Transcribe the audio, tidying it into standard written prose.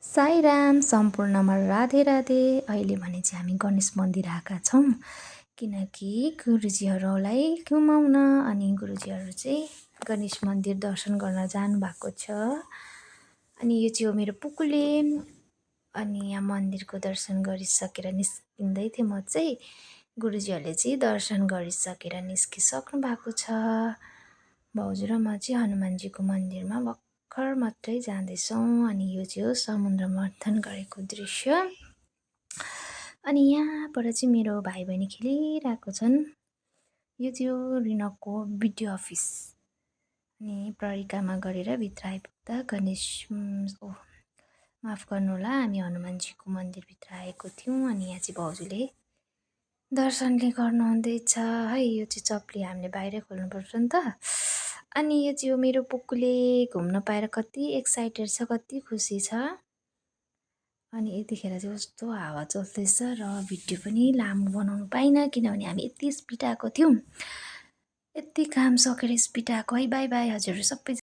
साईराम सम्पूर्णमा राधे राधे। अहिले भने चाहिँ हामी गणेश मन्दिर आएका छौँ किनकि गुरुजीहरूलाई घुमाउन अनि गुरुजीहरू चाहिँ गणेश मन्दिर दर्शन गर्न जानुभएको छ। अनि यो चाहिँ हो मेरो पुकुले। अनि यहाँ मन्दिरको दर्शन गरिसकेर निस्किँदै थिएँ म चाहिँ। गुरुजीहरूले चाहिँ दर्शन गरिसकेर निस्किसक्नु भएको छ। भाउजू र म चाहिँ हनुमानजीको मन्दिरमा भर्खर मात्रै जाँदैछौँ। अनि यो चाहिँ हो समुद्र मन्थन गरेको दृश्य। अनि यहाँबाट चाहिँ मेरो भाइ बहिनी खेलिरहेको छन्। यो चाहिँ हो रिनकको बिडिओ अफिस। अनि परिक्रमा गरेर भित्र आइपुग्दा गणेश माफ गर्नुहोला, हामी हनुमानजीको मन्दिरभित्र आएको थियौँ। अनि यहाँ चाहिँ भाउजूले दर्शनले गर्नुहुँदैछ है। यो चाहिँ चप्ली हामीले बाहिरै खोल्नुपर्छ नि त। अनि यो चाहिँ हो मेरो पुकुले। घुम्न पाएर कति एक्साइटेड छ, कति खुसी छ। अनि यतिखेर चाहिँ कस्तो हावा चल्दैछ र भिडियो पनि लामो बनाउनु पाइनँ किनभने हामी यति स्पिड आएको थियौँ। यति काम सकेर स्पिड आएको है। बाई बाई हजुरहरू सबै।